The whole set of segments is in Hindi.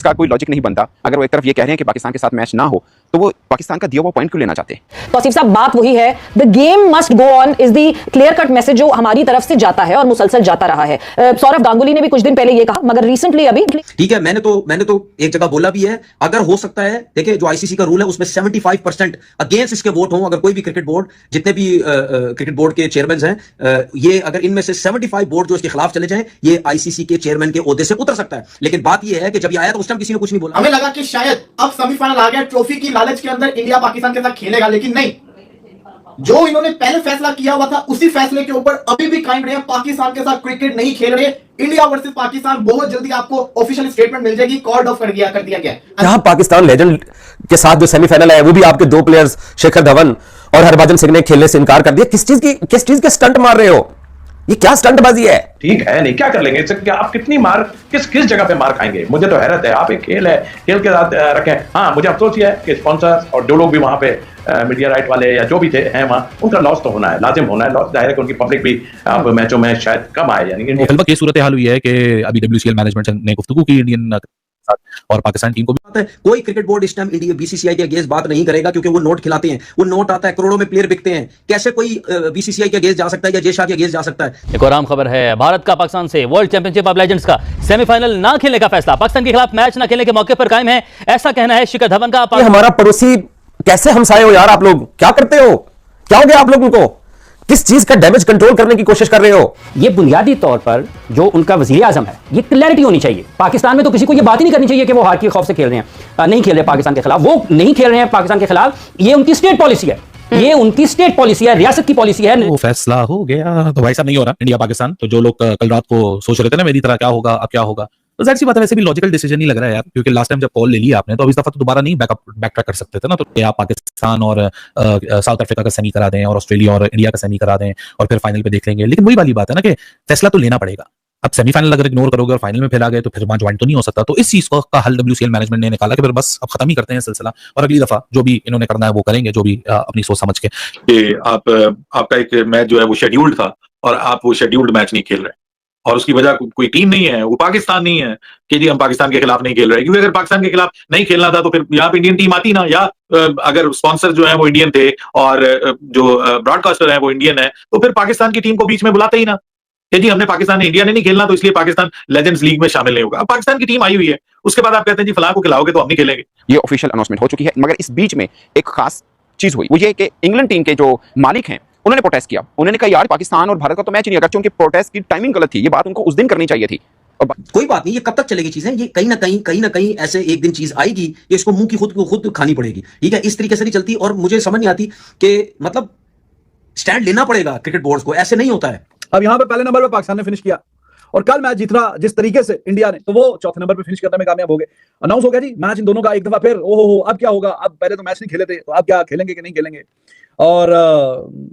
इसका कोई लॉजिक नहीं बनता। अगर वो एक तरफ ये कह रहे हैं कि पाकिस्तान के साथ मैच ना हो, तो वो पाकिस्तान का दिया हुआ पॉइंट क्यों लेना चाहते हैं? तो आसिफ साहब, बात वही है, the game must go on is the clear cut message जो हमारी तरफ से जाता है और मुसलसल जाता रहा है। सौरव गांगुली ने भी कुछ दिन पहले ये कहा, मगर रिसेंटली अभी ठीक है, मैंने तो एक जगह बोला भी है, अगर हो सकता है, देखिए जो आईसीसी का रूल है उसमें 75% अगेंस्ट इसके वोट हों, अगर कोई भी क्रिकेट बोर्ड, जितने भी क्रिकेट बोर्ड के चेयरमैन हैं, ये अगर इनमें से 75 वोट जो इसके खिलाफ चले जाएं, ये आईसीसी के चेयरमैन के ओहदे से उतर सकता है। लेकिन बात ये है कि जब ये आया तो उस टाइम किसी ने कुछ नहीं बोला। हमें लगा कि शायद अब सेमीफाइनल आ गया, ट्रॉफी की लालच के अंदर इंडिया पाकिस्तान के साथ खेलेगा, लेकिन नहीं, जो इन्होंने पहले फैसला किया हुआ था उसी फैसले के ऊपर अभी भी कायम रहे। पाकिस्तान के साथ क्रिकेट नहीं खेल रहे। इंडिया वर्सेस पाकिस्तान बहुत जल्दी आपको ऑफिशियल स्टेटमेंट मिल जाएगी, कॉल्ड ऑफ कर दिया गया। यहां पाकिस्तान लेजेंड के साथ जो सेमीफाइनल है वो भी आपके दो प्लेयर्स शिखर धवन और हरभजन सिंह ने खेलने से इनकार कर दिया। किस चीज के स्टंट मार रहे हो? ये क्या स्टंटबाजी है? ठीक है, नहीं क्या कर लेंगे इससे? क्या आप कितनी मार किस जगह पे मार खाएंगे? मुझे तो हैरत है। आप एक खेल है, खेल के साथ रखें। हाँ, मुझे अफसोस ये है कि स्पॉन्सर्स और जो लोग भी वहां पे मीडिया राइट वाले या जो भी थे हैं वहां, उनका लॉस तो होना है, लाजिम होना है लॉस। जाहिर है कि उनकी पब्लिक भी अब मैचों में शायद कम आए। यानी कि सूरत हाल हुई है कि अभी WCL मैनेजमेंट ने गुफ्तगू की इंडियन और पाकिस्तान टीम को भी। कोई क्रिकेट बोर्ड इस टाइम इंडिया बीसीसीआई के अगेंस्ट बात नहीं करेगा, क्योंकि वो नोट खिलाते हैं, वो नोट आता है, करोड़ों में प्लेयर बिकते हैं। कैसे कोई बीसीसीआई के अगेंस्ट जा सकता है या जे शाह के अगेंस्ट जा सकता है? एक और अहम खबर है, भारत का पाकिस्तान से वर्ल्ड चैंपियनशिप ऑफ लेजेंड्स का सेमीफाइनल ना खेलने का फैसला पाकिस्तान के खिलाफ मैच ना खेलने के मौके पर कायम है, ऐसा कहना है शिखर धवन का। हमारा पड़ोसी कैसे हमसाए हो यार? आप लोग क्या करते हो? क्या हो गया आप लोगों को? किस चीज का डैमेज कंट्रोल करने की कोशिश कर रहे हो? ये बुनियादी तौर पर जो उनका वजीर आजम है, ये क्लैरिटी होनी चाहिए। पाकिस्तान में तो किसी को ये बात ही नहीं करनी चाहिए कि वो हार के खौफ से खेल रहे हैं, नहीं खेल रहे पाकिस्तान के खिलाफ। वो नहीं खेल रहे हैं पाकिस्तान के खिलाफ, ये उनकी स्टेट पॉलिसी है, ये उनकी स्टेट पॉलिसी है, रियासत की पॉलिसी है। वो फैसला हो गया तो भाई साहब नहीं हो रहा इंडिया पाकिस्तान। तो जो लोग कल रात को सोच रहे थे ना मेरी तरह क्या होगा अब क्या होगा, तो जाहिर सी बात है वैसे भी लॉजिकल डिसीजन नहीं लग रहा है यार, क्योंकि लास्ट टाइम जब कॉल ले लिया आपने तो अब इस दफा तो दोबारा नहीं बैक ट्रैक कर सकते थे ना। तो आप पाकिस्तान और साउथ अफ्रीका का सेमी करा दें और ऑस्ट्रेलिया और इंडिया का सेमी करा दें और फिर फाइनल पे देख लेंगे। लेकिन वही वाली बात है ना कि फैसला तो लेना पड़ेगा। अब सेमीफाइनल अगर इग्नोर करोगे और फाइनल में फिर आ गए तो फिर वहां ज्वाइन तो नहीं हो सकता। तो इस चीज का हल WCL मैनेजमेंट ने निकाला कि फिर बस अब खत्म ही करते हैं सिलसिला, और अगली दफा जो भी इन्होंने करना है वो करेंगे, जो भी अपनी सोच समझ के। कि आपका एक मैच जो है वो शेड्यूल्ड था और आप वो शेड्यूल्ड मैच नहीं खेल रहे, और उसकी वजह कोई टीम नहीं है, वो पाकिस्तान नहीं है कि जी हम पाकिस्तान के खिलाफ नहीं खेल रहे। क्योंकि अगर पाकिस्तान के खिलाफ नहीं खेलना था तो फिर यहाँ पे इंडियन टीम आती ना, या अगर स्पॉन्सर जो है वो इंडियन थे और जो ब्रॉडकास्टर है वो इंडियन है, तो फिर पाकिस्तान की टीम को बीच में बुलाते ही ना कि जी हमने पाकिस्तान इंडिया ने नहीं खेलना तो इसलिए पाकिस्तान लेजेंड्स लीग में शामिल नहीं होगा। अब पाकिस्तान की टीम आई हुई है, उसके बाद आप कहते हैं जी फलां को खिलाओगे तो हम नहीं खेलेंगे। ये ऑफिशियल अनाउंसमेंट हो चुकी है, मगर इस बीच में एक खास चीज हुई, वो ये कि इंग्लैंड टीम के जो मालिक हैं उन्होंने प्रोटेस्ट किया। उन्होंने कहा यार पाकिस्तान और भारत का तो मैच ही नहीं, अगर उनके प्रोटेस्ट की टाइमिंग गलत थी, ये बात उनको उस दिन करनी चाहिए थी। कोई बात नहीं, ये कब तक चलेगी चीजें? ये कहीं ना कहीं ऐसे एक दिन चीज आएगी, ये इसको मुंह की खुद खानी पड़ेगी। ठीक है, इस तरीके से नहीं चलती। और मुझे समझ नहीं आती कि मतलब स्टैंड लेना पड़ेगा क्रिकेट बोर्ड को, ऐसे नहीं होता है। अब यहाँ पे पहले नंबर पे पाकिस्तान ने फिनिश किया और कल मैच जीतना जिस तरीके से इंडिया ने, तो वो चौथे नंबर पे फिनिश करने में कामयाब हो गए। अनाउंस हो गया जी मैच इन दोनों का एक दफा फिर। ओहो अब क्या होगा? अब पहले तो मैच नहीं खेले थे, तो अब क्या खेलेंगे कि नहीं खेलेंगे? और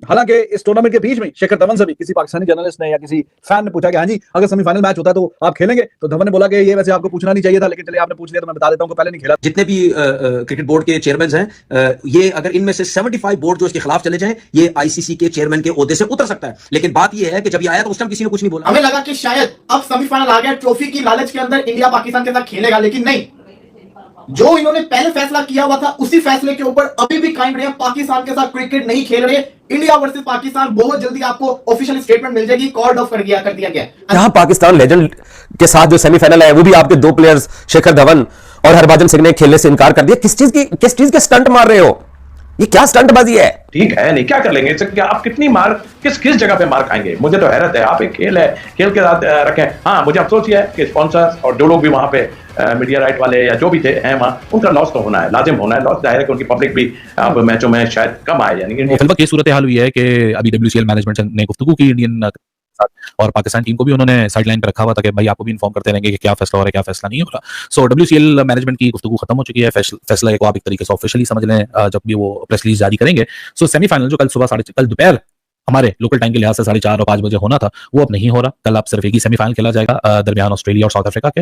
हालांकि इस टूर्नामेंट के बीच में शिखर धवन से भी किसी पाकिस्तानी जर्नलिस्ट ने या किसी फैन ने पूछा कि हाँ जी अगर सेमीफाइनल मैच होता है तो आप खेलेंगे? तो धवन ने बोला कि ये वैसे आपको पूछना नहीं चाहिए था, लेकिन चलिए आपने पूछ लिया तो मैं बता देता हूँ कि पहले नहीं खेला। जितने भी क्रिकेट बोर्ड के चेयरमैन हैं, ये अगर इनमें से 75 वोट जो इसके खिलाफ चले जाएं, ये आईसीसी के चेयरमैन के ओहदे से उतर सकता है। लेकिन बात ये है कि जब ये आया तो उस टाइम किसी ने कुछ नहीं बोला। हमें लगा कि शायद अब सेमीफाइनल आ गया, ट्रॉफी की लालच के अंदर इंडिया पाकिस्तान के साथ खेलेगा, लेकिन नहीं, जो इन्होंने पहले फैसला किया हुआ था उसी फैसले के ऊपर अभी भी कायम रहे। पाकिस्तान के साथ क्रिकेट नहीं खेल रहे। इंडिया वर्सेस पाकिस्तान बहुत जल्दी आपको ऑफिशियल स्टेटमेंट मिल जाएगी, कॉल्ड ऑफ कर दिया गया। यहां पाकिस्तान लेजेंड के साथ जो सेमीफाइनल है वो भी आपके दो प्लेयर्स शिखर धवन और हरभजन सिंह ने खेलने से इनकार कर दिया। किस चीज के स्टंट मार रहे हो? ये क्या स्टंटबाजी है? ठीक है, नहीं क्या कर लेंगे इससे? क्या आप कितनी मार किस जगह पे मार खाएंगे? मुझे तो हैरत है। आप एक खेल है, खेल के साथ रखें। हाँ, मुझे अफसोस ये है कि स्पॉन्सर्स और जो लोग भी वहां पे मीडिया राइट वाले या जो भी थे हैं वहां, उनका लॉस तो होना है, लाजिम होना है लॉस। जाहिर है कि उनकी पब्लिक भी अब मैचों में शायद कम आए। यानी ये सूरत हाल हुई है कि अभी WCL मैनेजमेंट ने गुफ्तगू की इंडियन और पाकिस्तान टीम को भी उन्होंने साइडलाइन पर रखा हुआ था कि भाई आपको भी इन्फॉर्म करते रहेंगे कि क्या फैसला हो रहा है क्या फैसला नहीं हो रहा। सो WCL मैनेजमेंट की गुफ्तगू खत्म हो चुकी है। फैसला को आप एक तरीके से ऑफिशियली समझ लें जब भी वो प्रेस रिलीज जारी करेंगे। सो सेमीफाइनल जो कल दोपहर हमारे लोकल टाइम के लिहाज से 4:30 और 5 बजे होना था, वो अब नहीं हो रहा। कल आप सिर्फ एक ही सेमीफाइनल खेला जाएगा दरमियान ऑस्ट्रेलिया और साउथ अफ्रीका के।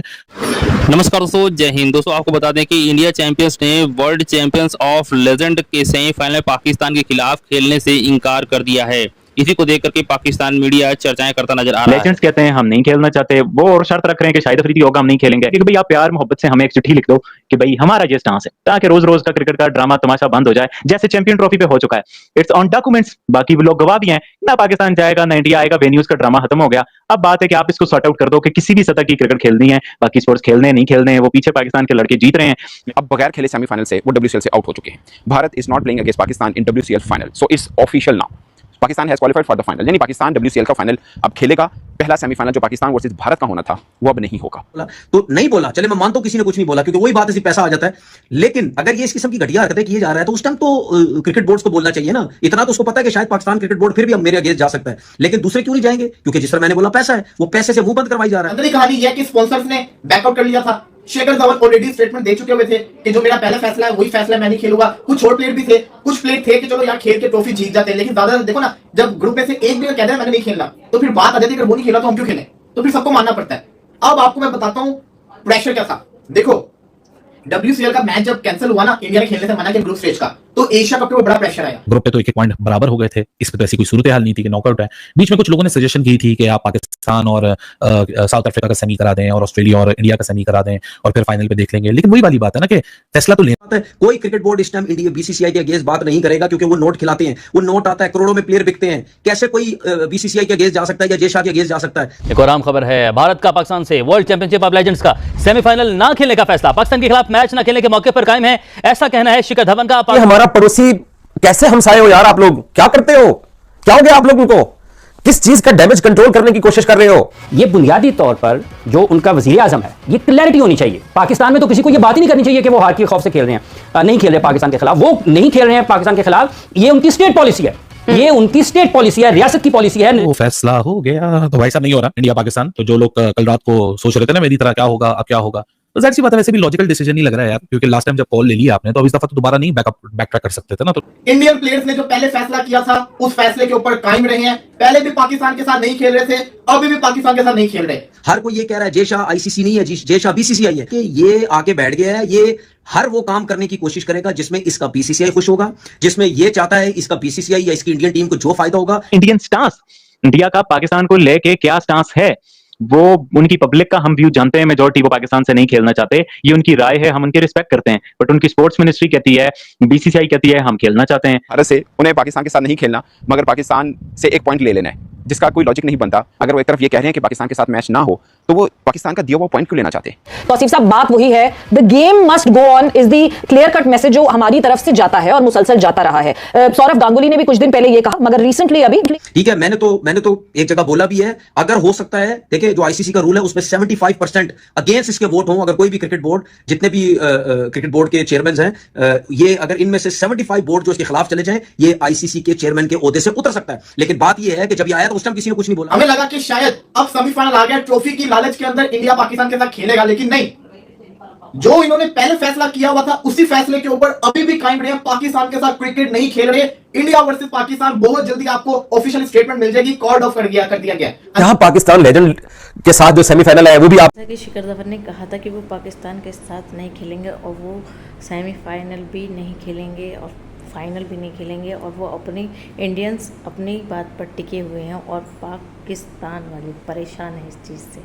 नमस्कार दोस्तों, जय हिंद। दोस्तों आपको बता दें कि इंडिया चैंपियंस ने वर्ल्ड चैंपियंस ऑफ लेजेंड के सेमीफाइनल में पाकिस्तान के खिलाफ खेलने से इनकार कर दिया है। इसी को देख करके पाकिस्तान मीडिया चर्चाएं करता नजर आ रहा है। लेजेंड्स कहते हैं हम नहीं खेलना चाहते, वो और शर्त रख रहे हैं कि शाहिद अफरीदी होगा हम नहीं खेलेंगे, क्योंकि भाई आप प्यार मोहब्बत से हमें एक चिट्ठी लिख दो कि भाई हमारा ये स्टांस है, ताकि रोज रोज का क्रिकेट का ड्रामा तमाशा बंद हो जाए, जैसे चैंपियन ट्रॉफी पे हो चुका है। इट्स ऑन डॉक्यूमेंट्स, बाकी लोग गवाह भी हैं, ना पाकिस्तान जाएगा ना इंडिया आएगा, वेन्यूज का ड्रामा खत्म हो गया। अब बात है कि आप इसको सॉर्ट आउट कर दो कि किसी भी सतह की क्रिकेट खेलनी है, बाकी स्पोर्ट्स खेलने नहीं खेलने हैं, वो पीछे पाकिस्तान के लड़के जीत रहे हैं। अब बगैर खेले सेमीफाइनल से वो WCL से आउट हो चुके हैं। Bharat is not playing against Pakistan in WCL final, so it's official now. Pakistan has qualified for the final, यानी पाकिस्तान WCL का फाइनल अब खेलेगा। पहला सेमीफाइनल जो पाकिस्तान वर्सेस भारत का होना था वो अब नहीं होगा। तो नहीं बोला, चले मैं मानता हूं किसी ने कुछ नहीं बोला, क्योंकि वही बात है, पैसा आ जाता है। लेकिन अगर ये इस किस्म की घटिया हरकतें किए जा रहा है तो उस टाइम तो क्रिकेट बोर्ड को बोलना चाहिए ना। इतना तो उसको पता है कि शायद पाकिस्तान क्रिकेट बोर्ड फिर भी अब मेरे अगेंस्ट जा सकता है, लेकिन दूसरे क्यों नहीं जाएंगे? क्योंकि जिस तरह मैंने बोला पैसा है, वो पैसे से मुंह बंद करवाई जा रहा है। अंदर कहानी यह है कि स्पॉन्सर्स ने बैकआउट कर लिया था। शेखर धवन ऑलरेडी स्टेटमेंट दे चुके हुए थे कि जो मेरा पहला फैसला है वही फैसला मैं नहीं खेलूंगा। कुछ और प्लेयर भी थे, कुछ प्लेयर थे कि चलो यार खेल के ट्रॉफी जीत जाते हैं, लेकिन ज्यादा देखो ना, जब ग्रुप में से एक भी कहता है मैंने नहीं खेलना, तो फिर बात आ जाती है अगर वो नहीं खेला तो हम क्यों खेलें, तो फिर सबको मानना पड़ता है। अब आपको मैं बताता हूं प्रेशर क्या था। देखो WCL का मैच जब कैंसिल हुआ ना, इंडिया ने खेलने से मना किया ग्रुप स्टेज का, तो एशिया कप पे बड़ा प्रेशर आया। ग्रुप पे तो एक एक पॉइंट बराबर हो गए थे, इस पे तो ऐसी कोई सूरत हाल नहीं थी कि नॉकआउट है। बीच में कुछ लोगों ने सजेशन की थी कि आप पाकिस्तान और साउथ अफ्रीका का सेमी करा दें और ऑस्ट्रेलिया और इंडिया का सेमी करा दें और फिर फाइनल पे देख लेंगे, लेकिन वही वाली बात है ना कि फैसला तो लेना। कोई क्रिकेट बोर्ड इस टाइम इंडिया BCCI के अगेंस्ट बात नहीं करेगा, क्योंकि वो नोट खिलाते हैं, वो नोट आता है, करोड़ों में प्लेयर बिकते हैं। कैसे कोई BCCI के अगेंस्ट जा सकता है या जय शाह के अगेंस्ट जा सकता है? एक और अहम खबर है, भारत का पाकिस्तान से वर्ल्ड चैंपियनशिप ऑफ लेजेंड्स का सेमीफाइनल ना खेलने का फैसला। पाकिस्तान के खिलाफ मैच ना खेलने के मौके पर कायम है, ऐसा कहना है शिखर धवन का। ये हमारा पड़ोसी कैसे हमसाए हो यार, आप लोग क्या करते हो? क्या हो गया आप लोगों को? किस चीज का डैमेज कंट्रोल करने की कोशिश कर रहे हो? ये बुनियादी तौर पर जो उनका वजीर आजम है, ये क्लैरिटी होनी चाहिए। पाकिस्तान में तो किसी को ये बात ही नहीं करनी चाहिए कि वो हार के खौफ से खेल रहे हैं, नहीं खेल रहे पाकिस्तान के खिलाफ, वो नहीं खेल रहे हैं पाकिस्तान के खिलाफ, ये उनकी स्टेट पॉलिसी है, ये उनकी स्टेट पॉलिसी है, रियासत की पॉलिसी है। वो फैसला हो गया तो भाई साहब नहीं हो रहा इंडिया पाकिस्तान। तो जो लोग कल रात को सोच रहे थे ना मेरी तरह क्या होगा अब क्या होगा, तो जाहिर सी बात है वैसे भी लॉजिकल डिसीजन नहीं लग रहा है यार, क्योंकि लास्ट टाइम जब कॉल ले लिया आपने तो अब इस दफा तो दोबारा नहीं बैकट्रैक कर सकते थे ना। तो इंडियन प्लेयर्स ने जो पहले फैसला किया था उस फैसले के ऊपर कायम रहे हैं। पहले भी पाकिस्तान के साथ नहीं खेल रहे थे, अभी भी पाकिस्तान के साथ नहीं खेल रहे। हर कोई ये कह रहा है जय शाह ICC नहीं है, जय शाह BCCI है, कि ये आके बैठ गया है। ये हर वो काम करने की कोशिश करेगा जिसमें इसका BCCI खुश होगा, जिसमें ये चाहता है इसका BCCI या इसकी इंडियन टीम को जो फायदा होगा। इंडियन स्टांस, इंडिया का पाकिस्तान को लेके क्या स्टांस है, वो उनकी पब्लिक का हम व्यू जानते हैं। मेजॉरिटी वो पाकिस्तान से नहीं खेलना चाहते, ये उनकी राय है, हम उनकी रिस्पेक्ट करते हैं। बट उनकी स्पोर्ट्स मिनिस्ट्री कहती है, BCCI कहती है हम खेलना चाहते हैं। भारत से उन्हें पाकिस्तान के साथ नहीं खेलना, मगर पाकिस्तान से एक पॉइंट ले लेना है, जिसका कोई लॉजिक नहीं बनता। अगर वो एक तरफ ये कह रहे हैं कि पाकिस्तान के साथ मैच ना हो, तो वो पाकिस्तान का दिया हुआ पॉइंट क्यों लेना चाहते हैं? तो आसिफ साहब बात वही है, the game must go on is the clear cut message जो हमारी तरफ से जाता है और मुसलसल जाता रहा है। सौरव गांगुली ने भी कुछ दिन पहले ये कहा, मगर रिसेंटली अभी ठीक है, मैंने तो एक जगह बोला भी है, अगर हो सकता है, देखिए जो ICC का रूल है उसमें 75% अगेंस्ट इसके वोट हों। अगर कोई भी क्रिकेट बोर्ड, जितने भी क्रिकेट बोर्ड के चेयरमैन हैं, ये अगर इनमें से 75 वोट जो इसके खिलाफ चले जाएं, ये ICC के चेयरमैन के ओहदे से उतर सकता है। लेकिन बात ये है कि जब ये आया तो उस टाइम किसी ने कुछ नहीं बोला। हमें लगा कि शायद अब सेमीफाइनल आ गया, ट्रॉफी की लालच के अंदर इंडिया पाकिस्तान के साथ खेलेगा, लेकिन नहीं। जो इन्होंने पहले फैसला किया हुआ था उसी फैसले के ऊपर अभी भी कायम रहे। पाकिस्तान के साथ क्रिकेट नहीं खेल रहे। इंडिया वर्सेस पाकिस्तान बहुत जल्दी आपको ऑफिशियल स्टेटमेंट मिल जाएगी, कॉल्ड ऑफ कर दिया गया। यहाँ पाकिस्तान लेजेंड के साथ जो सेमीफाइनल है वो भी आप कि शिखर धवन ने कहा था कि वो पाकिस्तान के साथ नहीं खेलेंगे और वो सेमीफाइनल भी नहीं खेलेंगे और फाइनल भी नहीं खेलेंगे, और वो अपनी इंडियंस अपनी बात पर टिके हुए हैं और पाकिस्तान वाले परेशान हैं इस चीज़ से।